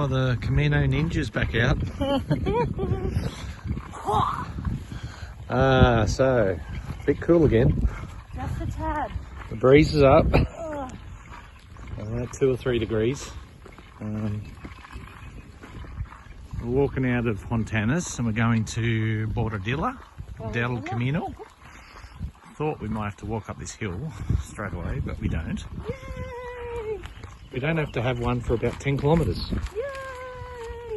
of the Camino ninjas back out. So a bit cool again. Just a tad. The breeze is up. About 2 or 3 degrees. We're walking out of Hontanas and we're going to Bordadilla del Camino. Thought we might have to walk up this hill straight away, but we don't. Yay! We don't have to have one for about 10 kilometres. Yay!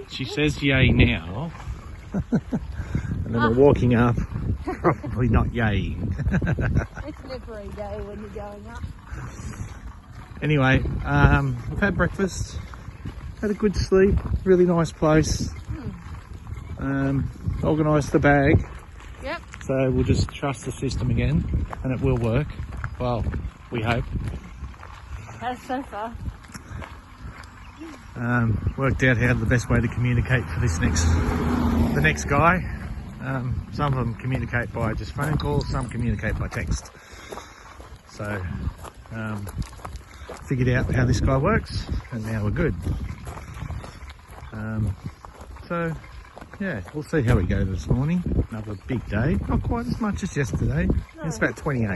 She says yay now, and then we're walking up, probably not yaying. It's never a day when you're going up. Anyway, we've had breakfast, had a good sleep, really nice place. Organised the bag. Yep. So we'll just trust the system again and it will work. Well, we hope. Has so far. Worked out how the best way to communicate for the next guy. Some of them communicate by just phone call, some communicate by text. So figured out how this guy works and now we're good. So yeah, we'll see how we go this morning. Another big day, not quite as much as yesterday. No. It's about 28.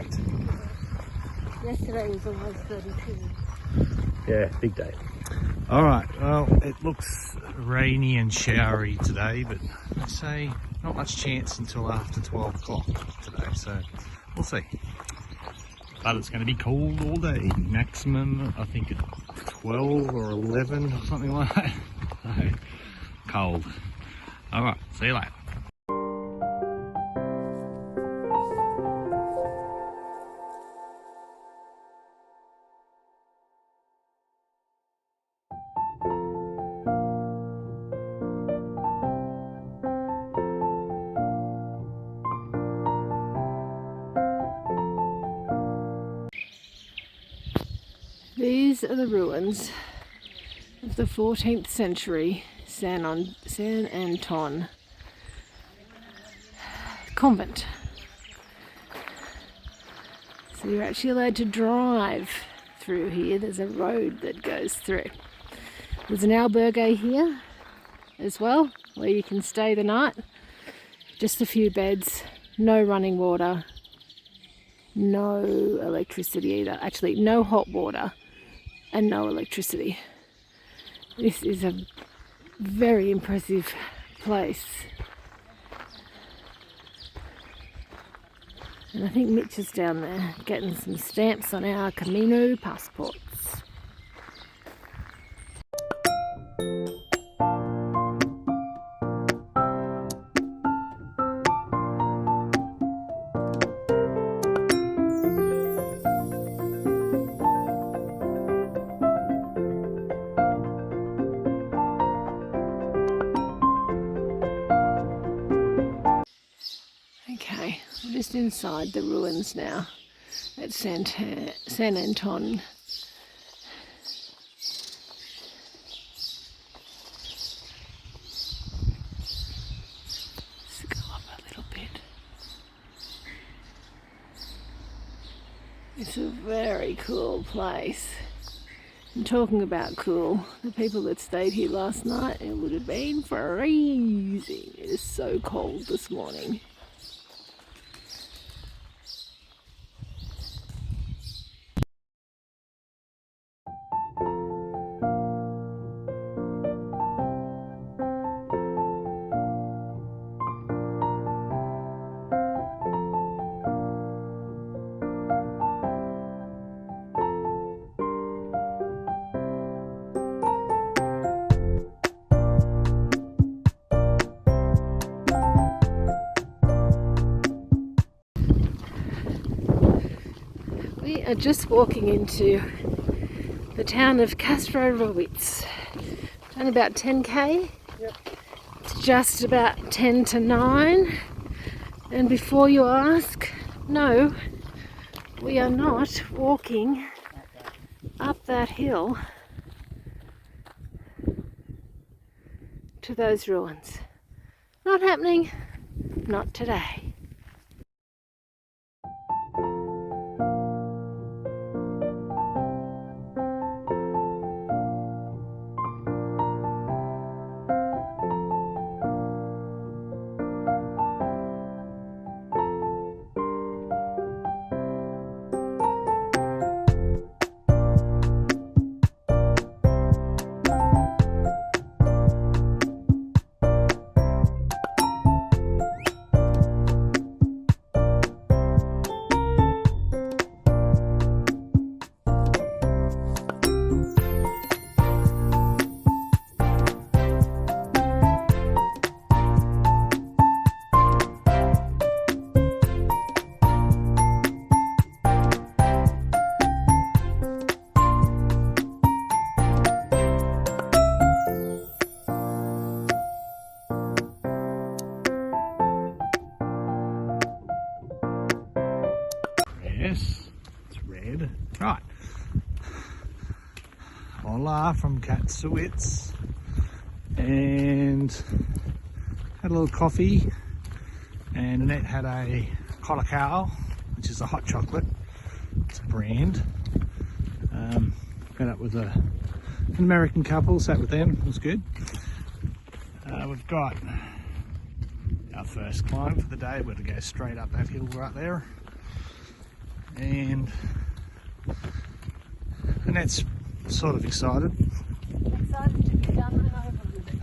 Yesterday was almost 32. Yeah, big day. Alright, well, it looks rainy and showery today, but let's say not much chance until after 12 o'clock today, so we'll see. But it's going to be cold all day. Maximum, I think, at 12 or 11 or something like that. So, cold. Alright, see you later. These are the ruins of the 14th century San Anton convent. So you're actually allowed to drive through here. There's a road that goes through. There's an albergue here as well, where you can stay the night. Just a few beds, no running water, no electricity either. Actually, no hot water and no electricity. This is a very impressive place. And I think Mitch is down there getting some stamps on our Camino passports. Okay, we're just inside the ruins now at San Anton. Let's go up a little bit. It's a very cool place. And talking about cool, the people that stayed here last night, it would have been freezing. It is so cold this morning. We are just walking into the town of Kastrovitz. Done about 10k. Yep. It's just about 10 to 9. And before you ask, no, we are not walking up that hill to those ruins. Not happening, not today. La from Katsowitz and had a little coffee, and Annette had a Colacao, which is a hot chocolate. It's a brand. Met up with an American couple, sat with them, it was good. We've got our first climb for the day. We're going to go straight up that hill right there. And Annette's sort of excited. Excited to be done and over with it.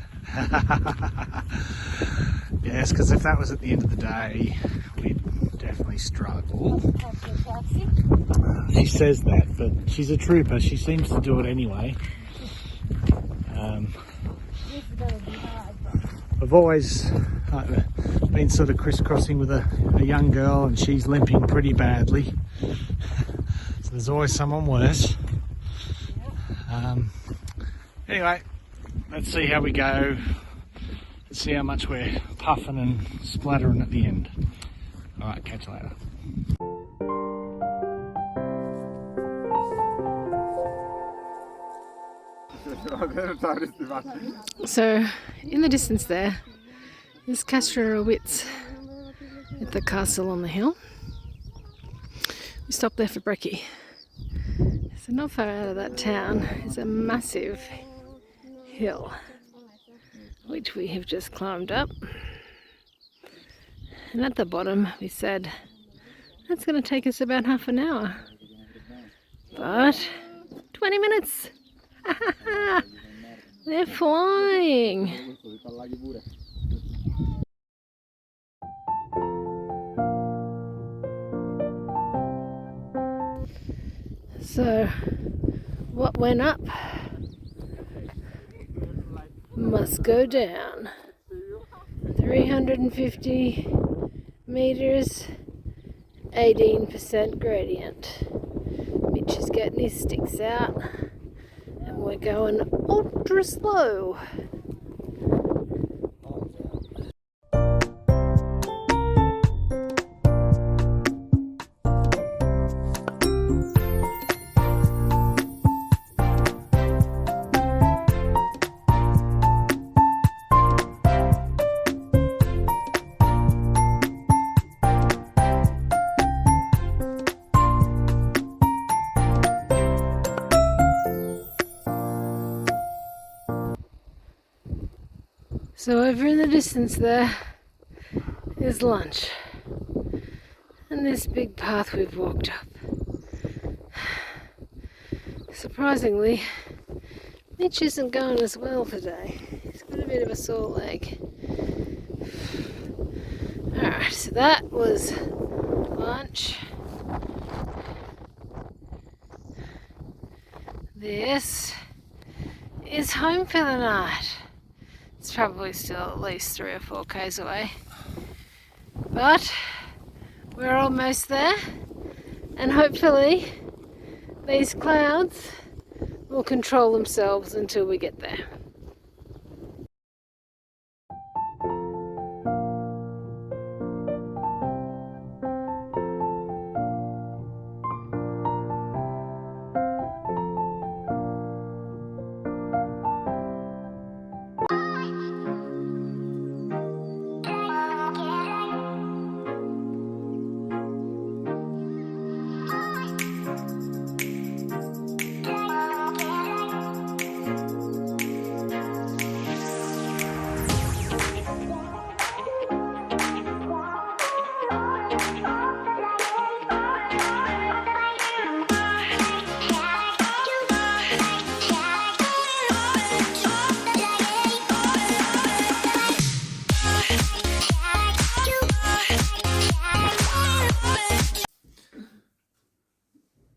Yes, because if that was at the end of the day, we'd definitely struggle. Catch a taxi. She says that, but she's a trooper. She seems to do it anyway. This is going to be hard. I've always been sort of crisscrossing with a young girl, and she's limping pretty badly. So there's always someone worse. Anyway, let's see how we go. Let's see how much we're puffing and splattering at the end. Alright, catch you later. So, in the distance there is Kastrowitz at the castle on the hill. We stopped there for brekkie. So not far out of that town is a massive hill, which we have just climbed up. And at the bottom we said, that's going to take us about half an hour. But 20 minutes! They're flying! So, what went up must go down. 350 meters, 18% gradient. Mitch is getting his sticks out, and we're going ultra slow. So over in the distance there is lunch, and this big path we've walked up. Surprisingly, Mitch isn't going as well today. He's got a bit of a sore leg. Alright, so that was lunch. This is home for the night. It's probably still at least 3 or 4 k's away, but we're almost there, and hopefully these clouds will control themselves until we get there.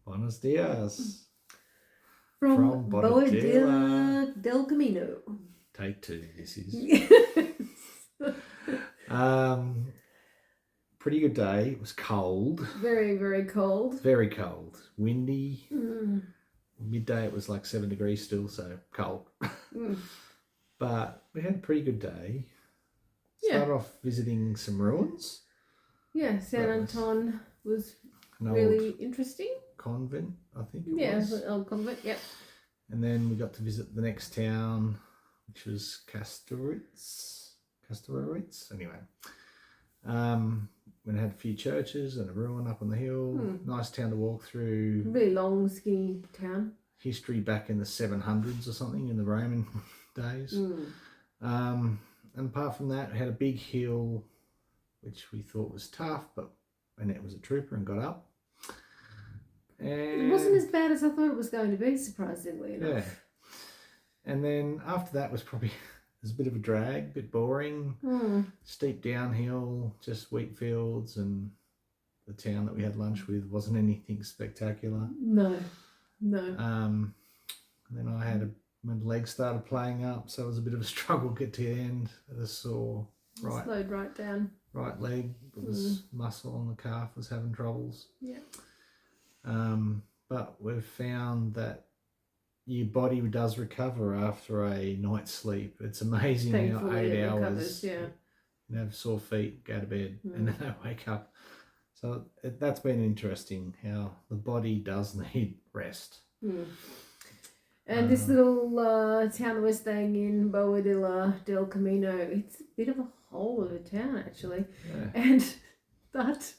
Buenos dias. From Boadilla del Camino. Take 2, this is. Yes. Pretty good day. It was cold. Very, very cold. Very cold. Windy. Mm. Midday it was like 7 degrees still, so cold. Mm. But we had a pretty good day. Yeah. Started off visiting some ruins. Yeah, San Anton was An really old interesting. convent, I think it Yeah, was. an old convent, yep. And then we got to visit the next town, which was Kastoritz. Anyway, we had a few churches and a ruin up on the hill. Nice town to walk through. Really long ski town. History back in the 700s or something in the Roman days. And apart from that, we had a big hill, which we thought was tough, but Annette was a trooper and got up. And It wasn't as bad as I thought it was going to be, surprisingly enough. yeah. And then after that was probably it was a bit of a drag, a bit boring, steep downhill, just wheat fields, and the town that we had lunch with wasn't anything spectacular. No. And then my legs started playing up, so it was a bit of a struggle to get to the end. I just saw Slowed right down. right leg, it was muscle on the calf was having troubles. Yeah. But we've found that your body does recover after a night's sleep. It's amazing how Thankfully 8 it hours recovers, yeah. you have sore feet, go to bed, and then they wake up. So that's been interesting how the body does need rest. And this little town that we're staying in, Boadilla del Camino, it's a bit of a hole of a town actually. Yeah. But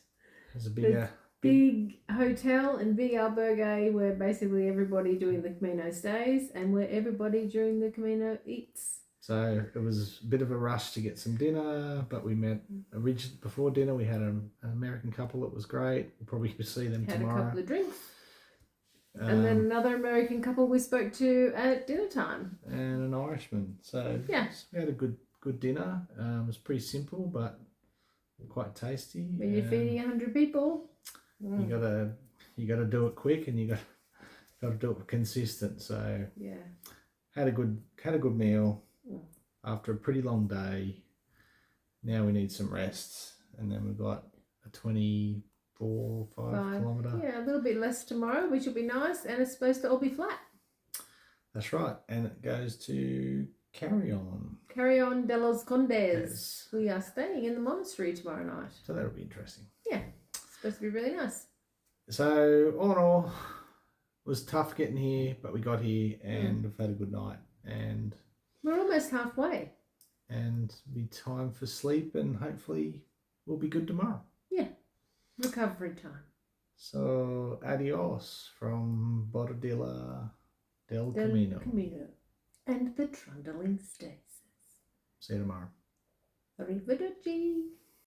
There's a big hotel and big albergue where basically everybody during the Camino stays and where everybody during the Camino eats. So it was a bit of a rush to get some dinner, but we met before dinner. We had an American couple that was great. We'll probably see them Had tomorrow. a couple of drinks. And then another American couple we spoke to at dinner time. And an Irishman. So Yeah. we had a good dinner. It was pretty simple, but quite tasty. When you're feeding 100 people. You gotta do it quick, and you gotta do it consistent. So Yeah. had a good meal after a pretty long day. Now we need some rest, and then we've got a 24-5 kilometre. Yeah, a little bit less tomorrow, which will be nice, and it's supposed to all be flat. That's right, and it goes to Carrion. Carrion de los Condes. Yes. We are staying in the monastery tomorrow night. So that'll be interesting. Yeah, it's supposed to be really nice. So all in all, it was tough getting here, but we got here and we've had a good night, and We're almost halfway. be time for sleep, and hopefully we'll be good tomorrow. Yeah, recovery time. So adios from Bordilla del Camino. And the trundling stasis. See you tomorrow. Arrivederci.